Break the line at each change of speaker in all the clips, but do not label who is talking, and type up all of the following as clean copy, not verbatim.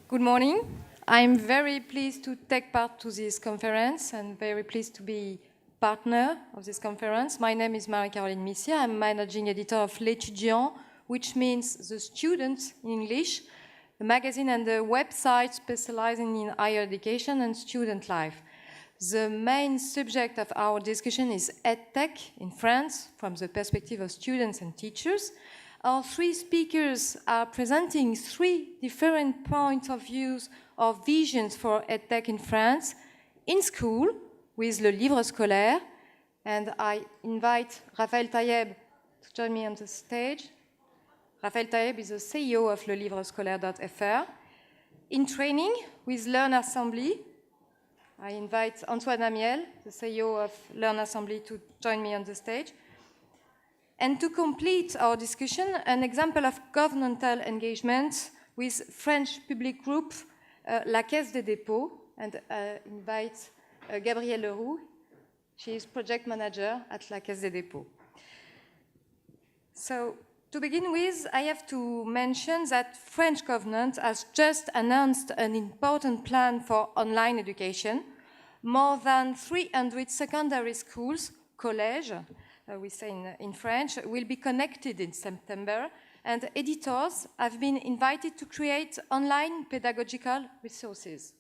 Good morning. I'm very pleased to take part to this conference and very pleased to be partner of this conference. My name is Marie-Caroline Missier. I'm managing editor of L'Etudiant, which means the student in English, a magazine and a website specializing in higher education and student life. The main subject of our discussion is EdTech in France from the perspective of students and teachers. Our three speakers are presenting three different points of view or visions for EdTech in France, in school with Le Livrescolaire, and I invite Raphaël Taïeb to join me on the stage. Raphaël Taïeb is the CEO of Livrescolaire.fr. In training with LearnAssembly, I invite Antoine Amiel, the CEO of LearnAssembly, to join me on the stage. And to complete our discussion, an example of governmental engagement with French public group La Caisse des dépôts, and invite Gabrielle Leroux. She is project manager at La Caisse des dépôts. So, to begin with, I have to mention that French government has just announced an important plan for online education. More than 300 secondary schools, collèges, we say in French, will be connected in September, and editors have been invited to create online pedagogical resources.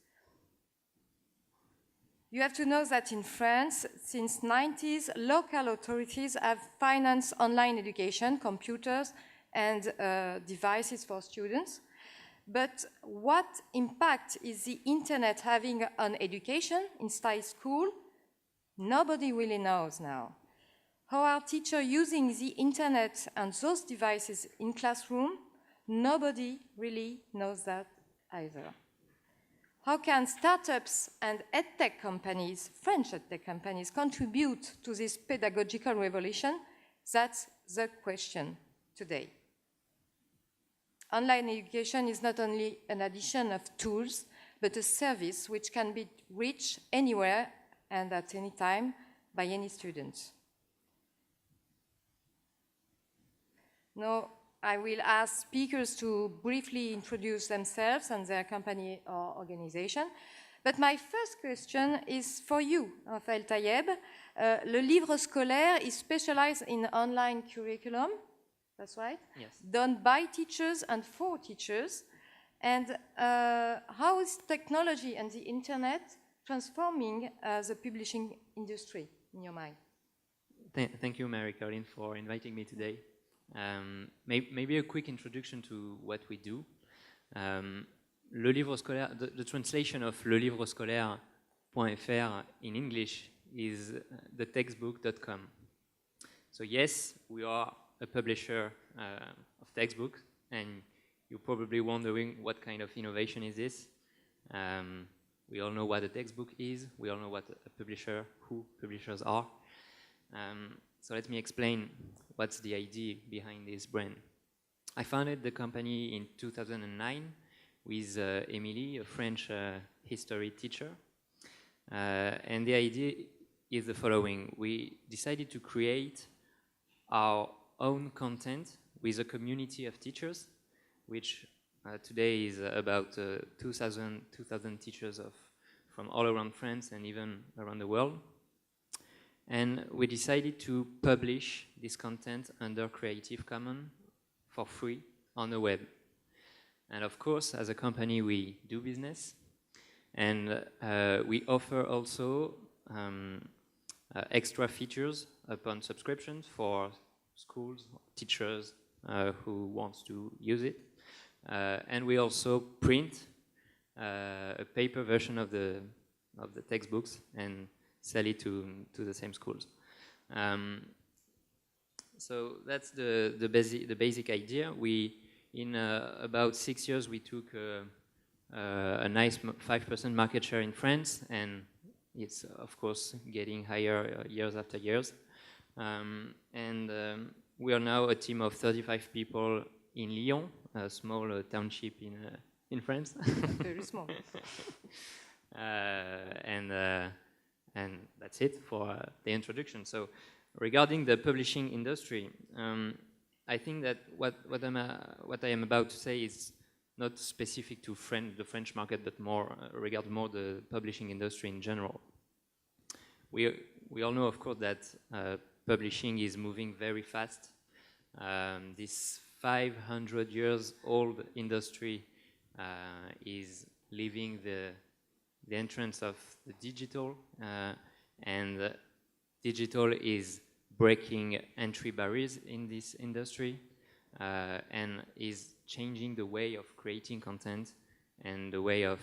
You have to know that in France, since the 90s, local authorities have financed online education, computers, and devices for students. But what impact is the internet having on education inside school? Nobody really knows now. How are teachers using the internet and those devices in classroom? Nobody really knows that either. How can startups and EdTech companies, French EdTech companies, contribute to this pedagogical revolution? That's the question today. Online education is not only an addition of tools, but a service which can be reached anywhere and at any time by any student. Now, I will ask speakers to briefly introduce themselves and their company or organization. But my first question is for you, Raphaël Taïeb. Le Livrescolaire is specialized in online curriculum, that's right?
Yes.
Done by teachers and for teachers. And how is technology and the internet transforming the publishing industry in your mind?
Thank you, Marie-Caroline, for inviting me today. Maybe a quick introduction to what we do. Le Livrescolaire, the translation of Livrescolaire.fr in English is thetextbook.com. So yes, we are a publisher of textbooks, and you're probably wondering what kind of innovation is this. We all know what a textbook is. We all know what a publisher, who publishers are. So let me explain what's the idea behind this brand. I founded the company in 2009 with Emily, a French history teacher. And the idea is the following. We decided to create our own content with a community of teachers, which today is about 2,000 teachers from all around France and even around the world. And we decided to publish this content under Creative Commons for free on the web. And of course, as a company, we do business. And we offer also extra features upon subscriptions for schools, teachers who want to use it. And we also print a paper version of the textbooks and sell it to the same schools. So that's the basic idea. In about 6 years, we took a nice 5% market share in France, and it's of course getting higher years after years. We are now a team of 35 people in Lyon, a small township in France.
Very small.
And that's it for the introduction. So regarding the publishing industry, I think that what I am about to say is not specific to the French market, but more regard more the publishing industry in general. We all know, of course, that publishing is moving very fast. This 500 years old industry is leaving the entrance of the digital, and digital is breaking entry barriers in this industry, and is changing the way of creating content and the way of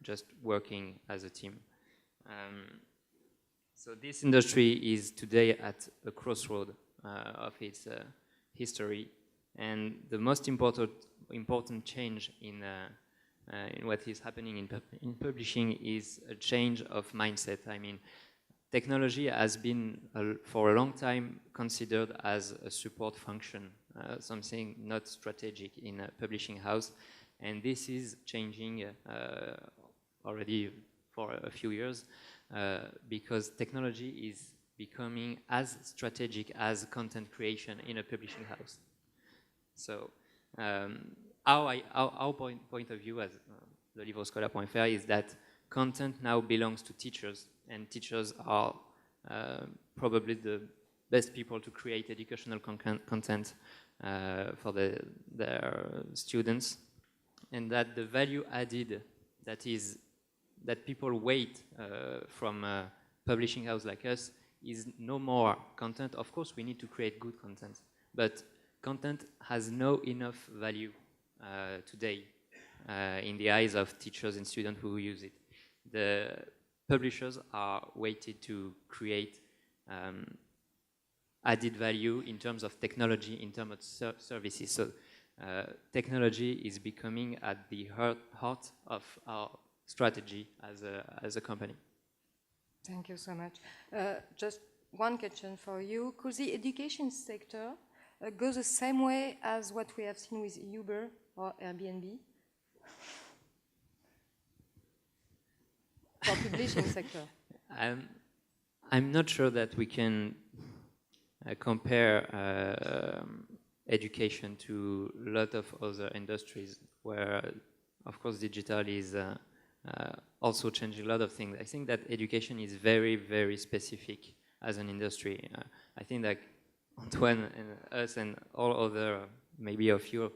just working as a team. So this industry is today at a crossroad of its history, and the most important change in what is happening in publishing is a change of mindset. I mean, technology has been for a long time considered as a support function, something not strategic in a publishing house, and this is changing already for a few years. Because technology is becoming as strategic as content creation in a publishing house. So our point of view as the Livrescolaire.fr is that content now belongs to teachers, and teachers are probably the best people to create educational content for their students, and that the value added that people wait from a publishing house like us is no more content. Of course, we need to create good content, but content has no enough value today in the eyes of teachers and students who use it. The publishers are waiting to create added value in terms of technology, in terms of services. So technology is becoming at the heart of our strategy as a company.
Thank you so much. Just one question for you. Could the education sector go the same way as what we have seen with Uber or Airbnb? For publishing sector.
I'm not sure that we can compare education to a lot of other industries where, of course, digital is also changing a lot of things. I think that education is very, very specific as an industry. I think that Antoine and us and all other, maybe of you,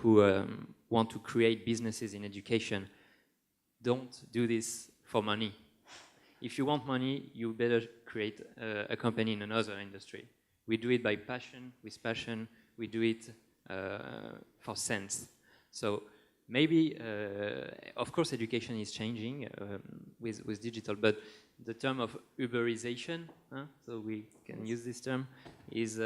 who want to create businesses in education, don't do this for money. If you want money, you better create a company in another industry. We do it by passion, with passion. We do it for sense. So maybe, of course, education is changing with digital, but the term of Uberization, so we can use this term, is,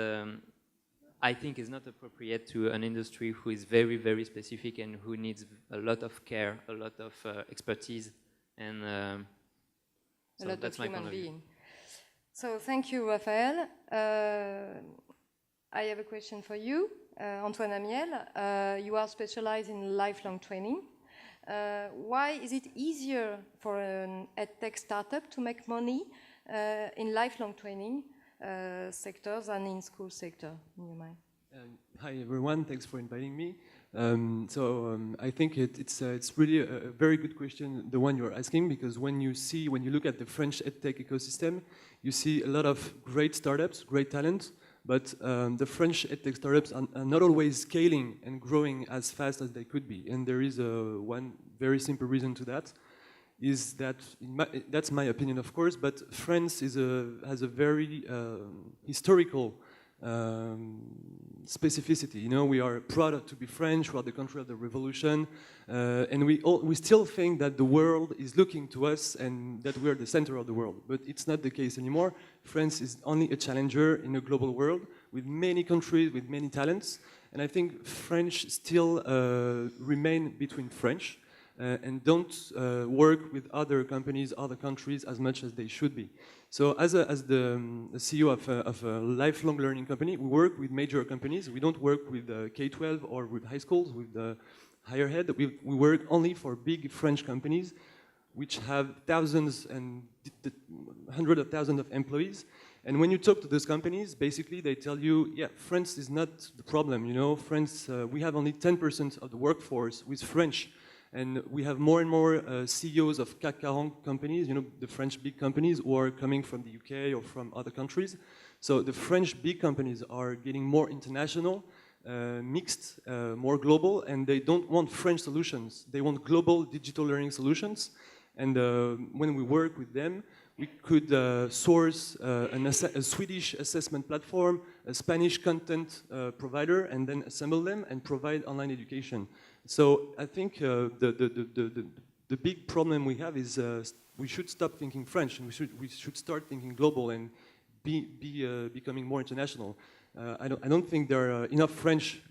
I think, is not appropriate to an industry who is very, very specific and who needs a lot of care, a lot of expertise, and so
a lot
that's
of
my
human
point of view.
being. So thank you, Raphaël. I have a question for you, Antoine Amiel. You are specialized in lifelong training. Why is it easier for an EdTech startup to make money in lifelong training sectors than in school sector, in your mind?
Hi everyone, thanks for inviting me. I think it's really a very good question, the one you're asking, because when you look at the French EdTech ecosystem, you see a lot of great startups, great talent, but the French EdTech startups are not always scaling and growing as fast as they could be. And there is one very simple reason to that, is that, that's my opinion of course, but France has a very historical specificity. You know, we are proud to be French. We are the country of the revolution, and we still think that the world is looking to us and that we are the center of the world. But it's not the case anymore. France is only a challenger in a global world with many countries, with many talents. And I think French still remain between French and don't work with other companies, other countries as much as they should be. So as the CEO of a lifelong learning company, we work with major companies. We don't work with K-12 or with high schools, with the higher ed. We work only for big French companies which have thousands and hundreds of thousands of employees. And when you talk to those companies, basically they tell you, yeah, France is not the problem, you know, France, we have only 10% of the workforce with French, and we have more and more CEOs of CAC 40 companies, you know, the French big companies, who are coming from the UK or from other countries. So the French big companies are getting more international, mixed, more global, and they don't want French solutions. They want global digital learning solutions. And when we work with them, we could source a Swedish assessment platform, a Spanish content provider, and then assemble them and provide online education. So I think the big problem we have is we should stop thinking French, and we should start thinking global and becoming more international. I don't think there are enough French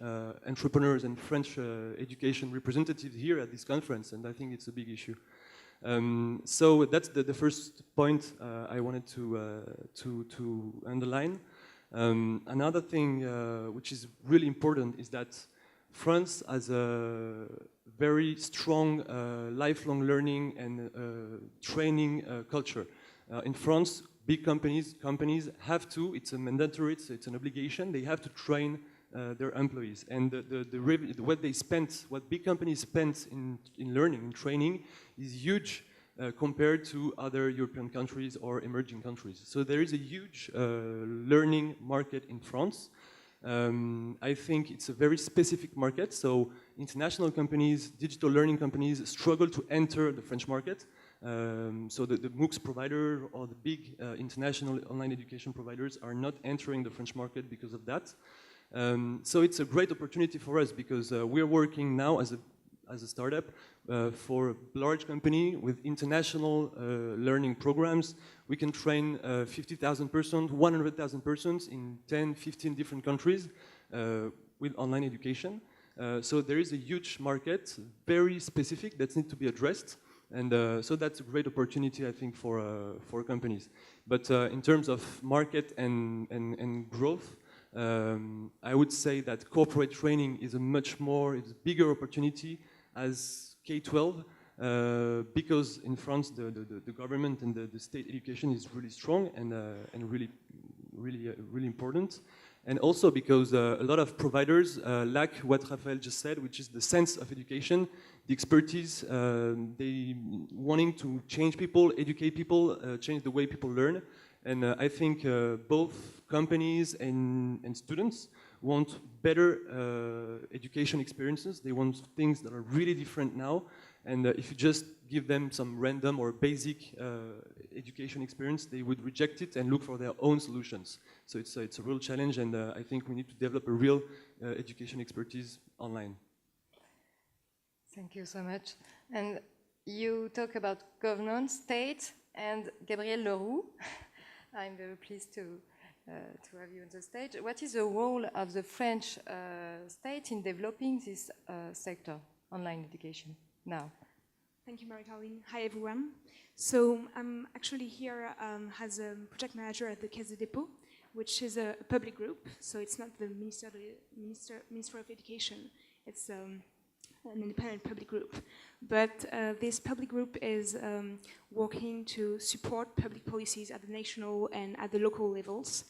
entrepreneurs and French education representatives here at this conference, and I think it's a big issue. So that's the first point I wanted to underline. Another thing which is really important is that France has a very strong lifelong learning and training culture. In France, big companies have to, it's a mandatory, it's an obligation, they have to train their employees. And what big companies spend in learning, in training, is huge compared to other European countries or emerging countries. So there is a huge learning market in France. I think it's a very specific market, so international companies, digital learning companies struggle to enter the French market. So the MOOCs provider or the big international online education providers are not entering the French market because of that. So it's a great opportunity for us because we're working now as a startup for a large company with international learning programs. We can train 50,000 persons, 100,000 persons in 10, 15 different countries with online education. So there is a huge market, very specific, that needs to be addressed. And so that's a great opportunity, I think, for companies. But in terms of market and growth, I would say that corporate training is it's a bigger opportunity as K-12 because in France the government and the state education is really strong and really important. And also because a lot of providers lack what Raphael just said, which is the sense of education, the expertise, they wanting to change people, educate people, change the way people learn. And I think both companies and students want better education experiences. They want things that are really different now. And if you just give them some random or basic education experience, they would reject it and look for their own solutions. So it's a real challenge, and I think we need to develop a real education expertise online.
Thank you so much. And you talk about governance, state, and Gabriel Leroux. I'm very pleased to have you on the stage. What is the role of the French state in developing this sector, online education, now?
Thank you, Marie-Caroline. Hi, everyone. So I'm actually here as a project manager at the Caisse des Dépôts, which is a public group. So it's not the Minister of Education. It's an independent public group. But this public group is working to support public policies at the national and at the local levels.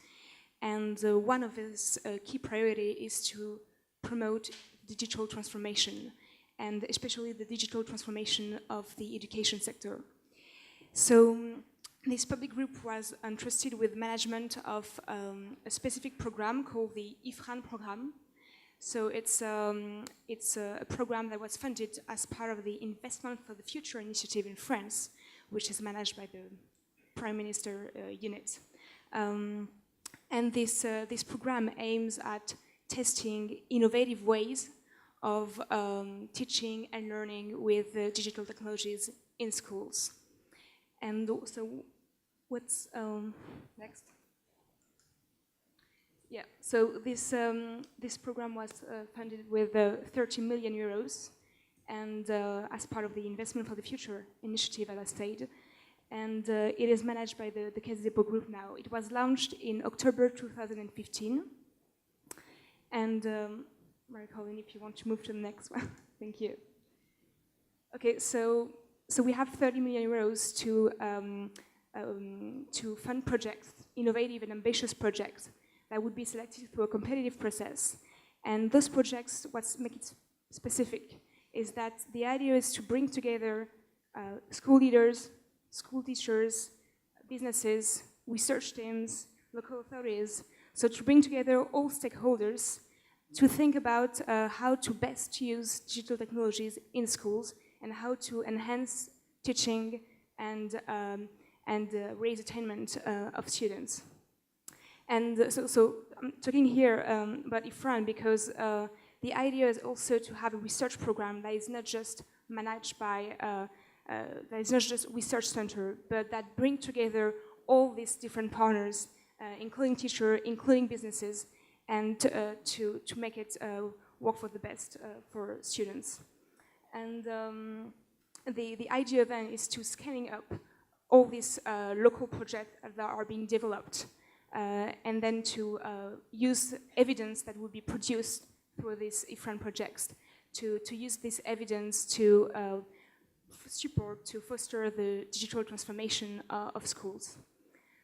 And one of its key priority is to promote digital transformation, and especially the digital transformation of the education sector. So this public group was entrusted with management of a specific program called the IFRAN program. So it's a program that was funded as part of the Investment for the Future initiative in France, which is managed by the Prime Minister unit. And this program aims at testing innovative ways of teaching and learning with digital technologies in schools. And so what's next? Yeah, so this program was funded with 30 million euros, and as part of the Investment for the Future initiative, as I stated, and it is managed by the Caisse des Dépôts group now. It was launched in October 2015, and Marie-Caroline, if you want to move to the next one, thank you. Okay, so we have 30 million euros to to fund projects, innovative and ambitious projects that would be selected through a competitive process. And those projects, what makes it specific is that the idea is to bring together school leaders, school teachers, businesses, research teams, local authorities, so to bring together all stakeholders to think about how to best use digital technologies in schools and how to enhance teaching and raise attainment of students. And so I'm talking here about IFRAN because the idea is also to have a research program that is not just managed by, that is not just research center, but that bring together all these different partners, including teachers, including businesses, and to make it work for the best for students. And the idea then is to scaling up all these local projects that are being developed, and then to use evidence that will be produced through these IFRAN projects, to use this evidence to support, to foster the digital transformation of schools.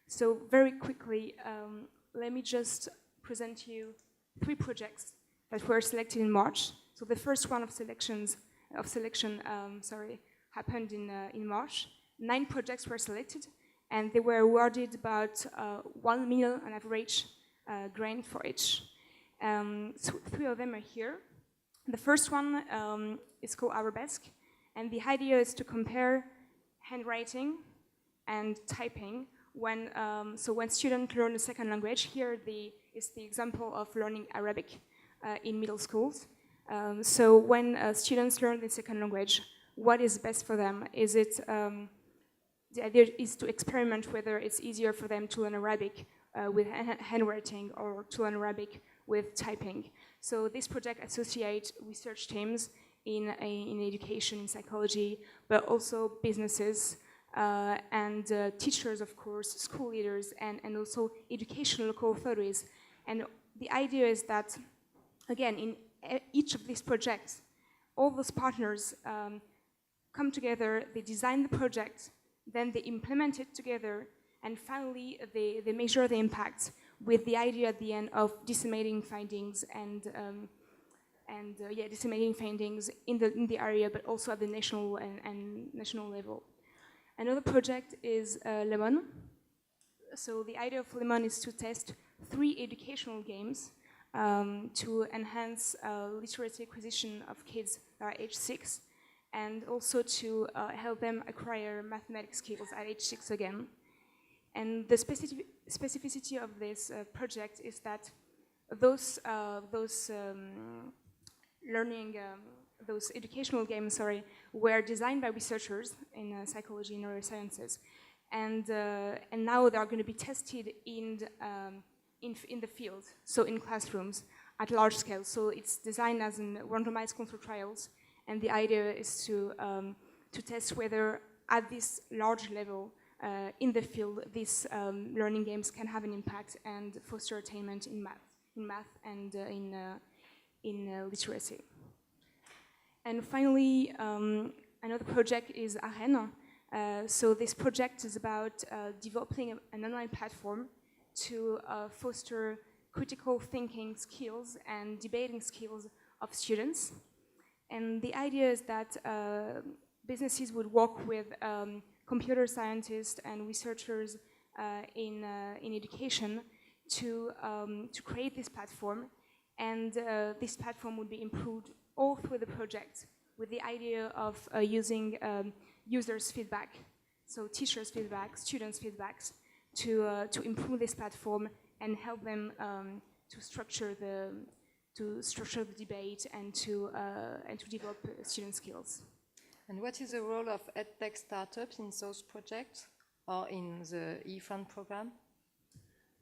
So very quickly, let me just present you 3 projects that were selected in March. So the first one of selection happened in March. 9 projects were selected, and they were awarded about 1 million on average grant for each. So 3 of them are here. The first one is called Arabesque, and the idea is to compare handwriting and typing when students learn a second language. Here is the example of learning Arabic in middle schools. So when students learn the second language, what is best for them? Is it the idea is to experiment whether it's easier for them to learn Arabic with handwriting or to learn Arabic with typing. So this project associates research teams in education, in psychology, but also businesses and teachers, of course, school leaders, and also educational local authorities. And the idea is that, again, in each of these projects, all those partners come together, they design the project, then they implement it together, and finally they measure the impact with the idea at the end of disseminating findings disseminating findings in the area, but also at the national and national level. Another project is Lemon. So the idea of Lemon is to test 3 educational games to enhance literacy acquisition of kids that are age 6, and also to help them acquire mathematics skills at age 6 again. And the specificity of this project is that those educational games, were designed by researchers in psychology and neurosciences, and now they are going to be tested in the field, so in classrooms at large scale. So it's designed as in randomized control trials, and the idea is to test whether at this large level in the field these learning games can have an impact and foster attainment in math and in literacy. And finally, another project is Arène. So this project is about developing an online platform to foster critical thinking skills and debating skills of students. And the idea is that businesses would work with computer scientists and researchers in education to create this platform. And this platform would be improved all through the project with the idea of using users' feedback, so teachers' feedback, students' feedbacks, to improve this platform and help them to structure the debate and to develop student skills.
And what is the role of EdTech startups in those projects or in the IFRAN program?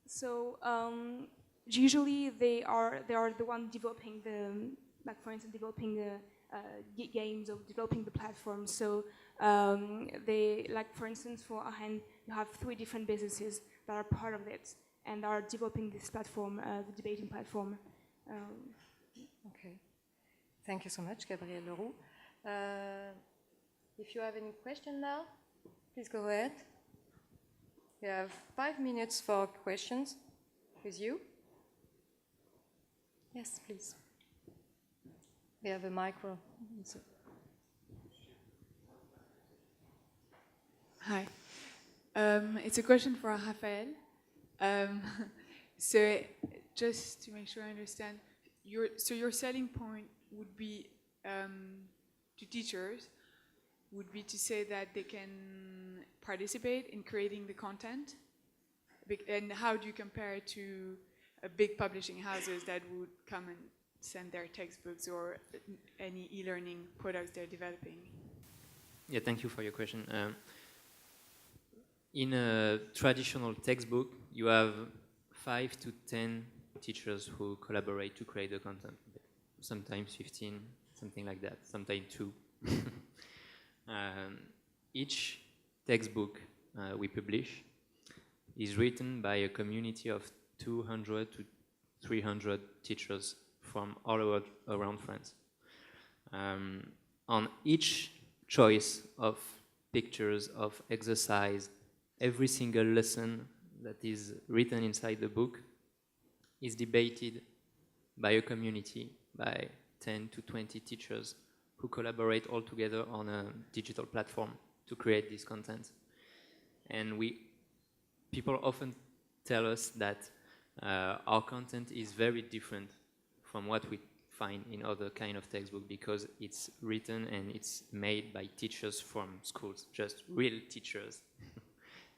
So usually they are the one developing for instance, developing the games or developing the platform. So for instance, for Arène, you have 3 different businesses that are part of it and are developing this platform, the debating platform.
Okay. Thank you so much, Gabrielle Leroux. If you have any question now, please go ahead. We have 5 minutes for questions with you. Yes, please. We have a micro.
Hi. It's a question for Raphael. So just to make sure I understand, your selling point would be to teachers would be to say that they can participate in creating the content, and how do you compare it to big publishing houses that would come and send their textbooks or any e-learning products they're developing?
Yeah, thank you for your question. In a traditional textbook, you have 5 to 10 teachers who collaborate to create the content. Sometimes 15, something like that, sometimes 2. Each textbook we publish is written by a community of 200 to 300 teachers from all over around France. On each choice of pictures, of exercise, every single lesson that is written inside the book is debated by a community, by 10 to 20 teachers who collaborate all together on a digital platform to create this content. And people often tell us that our content is very different from what we find in other kind of textbook because it's written and it's made by teachers from schools, just real teachers.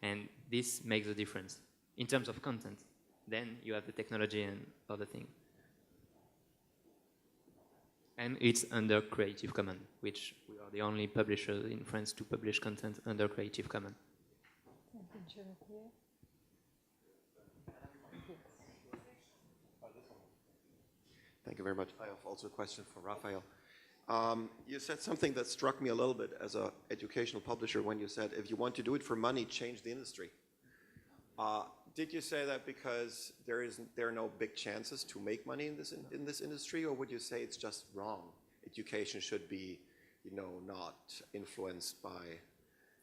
And this makes a difference in terms of content. Then you have the technology and other things. And it's under Creative Commons, which we are the only publisher in France to publish content under Creative Commons.
Thank you very much. I have also a question for Raphael. You said something that struck me a little bit as an educational publisher when you said, if you want to do it for money, change the industry. Did you say that because there are no big chances to make money in this industry, or would you say it's just wrong? Education should be, not influenced by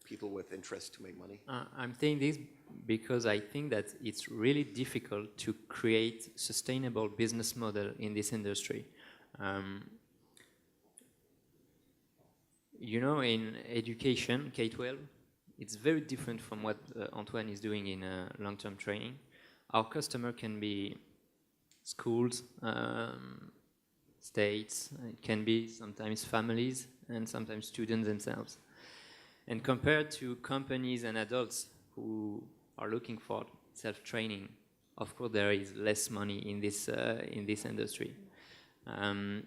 people with interest to make money.
I'm saying this because I think that it's really difficult to create sustainable business model in this industry. In education, K-12, it's very different from what Antoine is doing in long-term training. Our customer can be schools, states, it can be sometimes families, and sometimes students themselves. And compared to companies and adults who are looking for self-training, of course there is less money in this industry. And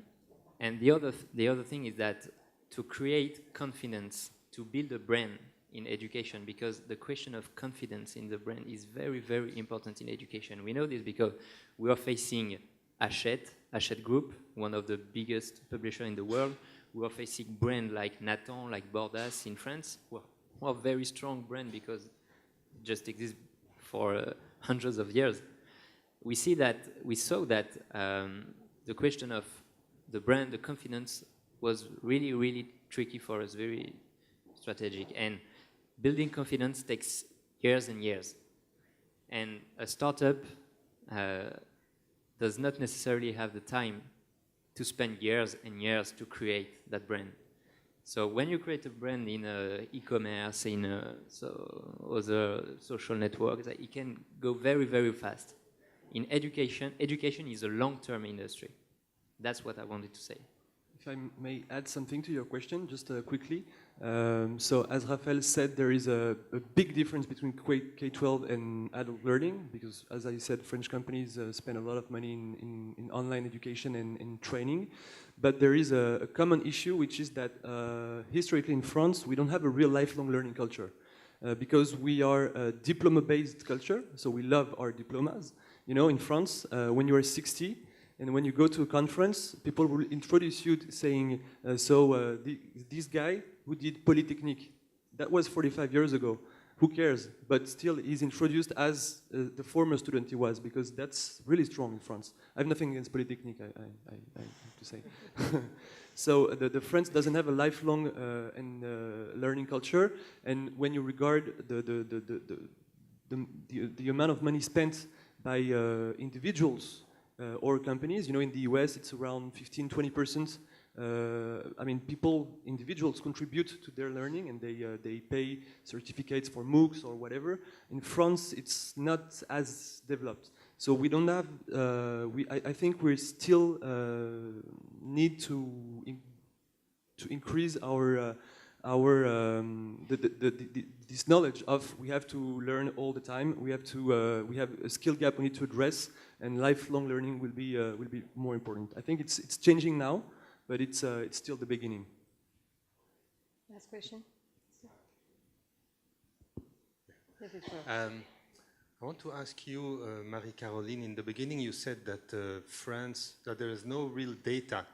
the other thing is that to create confidence, to build a brand in education, because the question of confidence in the brand is very, very important in education. We know this because we are facing Hachette Group, one of the biggest publishers in the world. We are facing brands like Nathan, like Bordas in France, who are very strong brand because it just exists for hundreds of years. We saw that the question of the brand, the confidence, was really, really tricky for us, very strategic. And building confidence takes years and years. And a startup does not necessarily have the time to spend years and years to create that brand. So when you create a brand in e-commerce, in other social networks, it can go very, very fast. In education is a long-term industry. That's what I wanted to say.
If I may add something to your question, just quickly. So as Raphael said, there is a big difference between K-12 and adult learning, because as I said, French companies spend a lot of money in online education and training. But there is a common issue, which is that historically in France, we don't have a real lifelong learning culture. Because we are a diploma-based culture, so we love our diplomas. In France, when you are 60, and when you go to a conference, people will introduce you saying, this guy who did Polytechnique, that was 45 years ago. Who cares? But still, he's introduced as the former student he was, because that's really strong in France. I have nothing against Polytechnique, I have to say. So the France doesn't have a lifelong learning culture, and when you regard the the amount of money spent by individuals or companies. You know, in the US, it's around 15-20%. I mean, individuals contribute to their learning, and they pay certificates for MOOCs or whatever. In France, it's not as developed. So we don't have. I think we still need to increase this knowledge of we have to learn all the time. We have a skill gap we need to address, and lifelong learning will be more important. I think it's changing now, but it's still the beginning.
Last question.
I want to ask you, Marie-Caroline, in the beginning you said that that there is no real data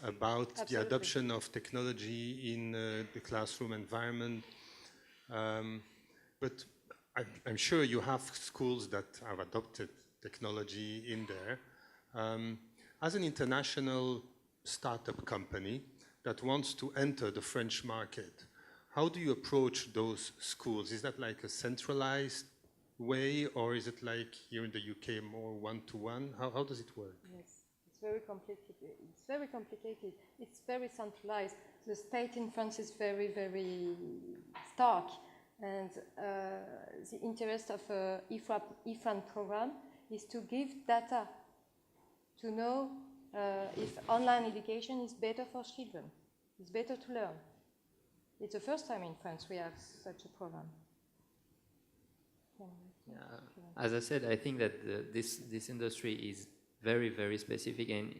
about
Absolutely.
the adoption of technology in the classroom environment. But I'm sure you have schools that have adopted technology in there. As an international startup company that wants to enter the French market, how do you approach those schools? Is that like a centralized way, or is it like here in the UK more one-to-one? How does it work?
Yes, it's very complicated. It's very complicated. It's very centralized. The state in France is very, very stark, and the interest of IFRAN program is to give data to know if online education is better for children. It's better to learn. It's the first time in France we have such a program.
As I said, I think that this industry is very, very specific, and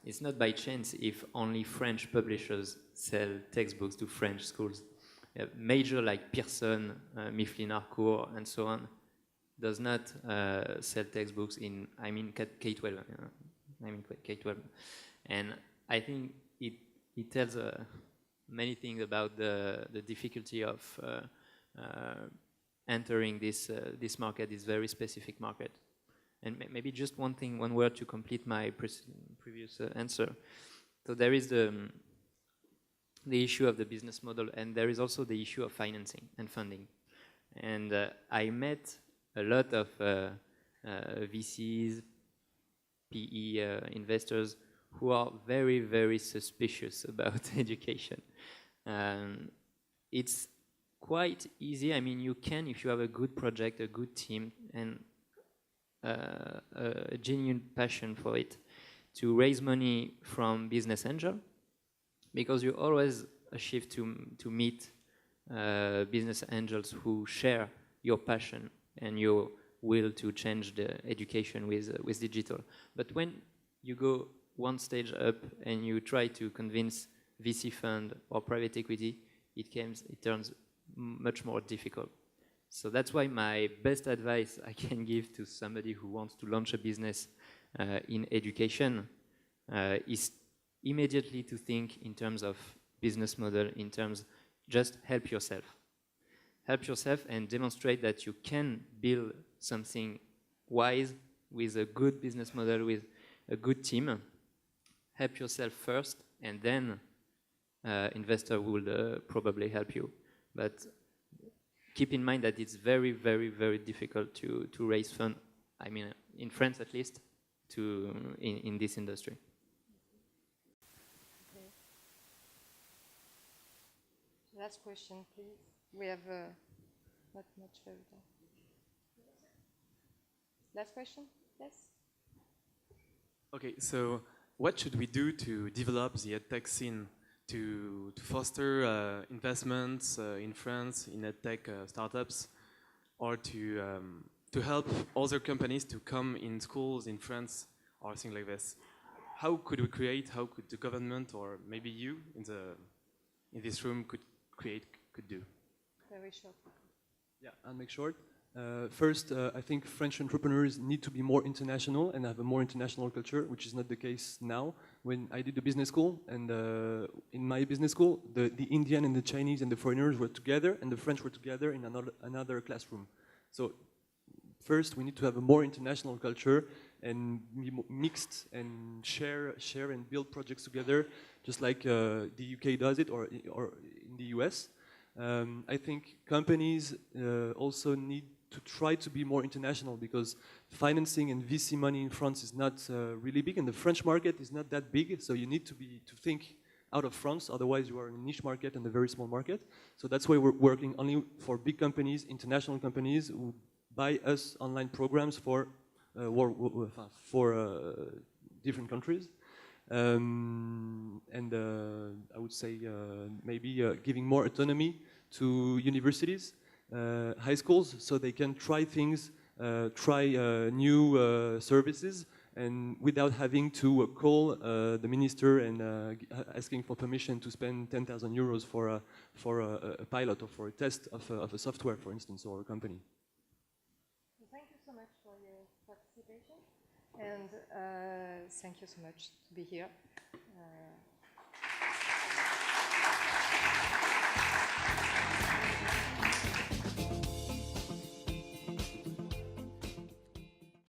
it's not by chance if only French publishers sell textbooks to French schools. Major like Pearson, Mifflin Harcourt, and so on, does not sell textbooks in, K-12. K-12. And I think it tells many things about the difficulty of entering this market, this very specific market. And maybe just one word to complete my previous answer. So there is the issue of the business model, and there is also the issue of financing and funding. And I met a lot of VCs, PE investors who are very, very suspicious about education. It's quite easy. I mean, you can, if you have a good project, a good team, and a genuine passion for it, to raise money from business angel, because you always achieve to meet business angels who share your passion and your will to change the education with digital. But when you go one stage up and you try to convince VC fund or private equity, it turns much more difficult. So that's why my best advice I can give to somebody who wants to launch a business in education is immediately to think in terms of business model, in terms just help yourself. Help yourself and demonstrate that you can build something wise with a good business model, with a good team. Help yourself first, and then investor will probably help you. But keep in mind that it's very, very, very difficult to raise funds, I mean, in France at least, in this industry.
Okay. Last question, please. We have not much further time. Last question? Yes?
Okay, so what should we do to develop the EdTech scene, to foster investments in France in EdTech startups, or to help other companies to come in schools in France or things like this? How could the government, or maybe you in this room could do?
Very short.
Yeah, I'll make short. First, I think French entrepreneurs need to be more international and have a more international culture, which is not the case now. When I did the business school, and in my business school, the Indian and the Chinese and the foreigners were together, and the French were together in another classroom. So first, we need to have a more international culture and be mixed and share and build projects together, just like the UK does it, or in the US. I think companies also need to try to be more international, because financing and VC money in France is not really big, and the French market is not that big, so you need to think out of France, otherwise you are in a niche market and a very small market. So that's why we're working only for big companies, international companies, who buy us online programs for different countries. And I would say maybe giving more autonomy to universities, high schools, so they can try things, try new services, and without having to call the minister and asking for permission to spend 10,000 euros for a pilot or for a test of a software, for instance, or a company.
Thank you so much for your participation, and thank you so much to be here.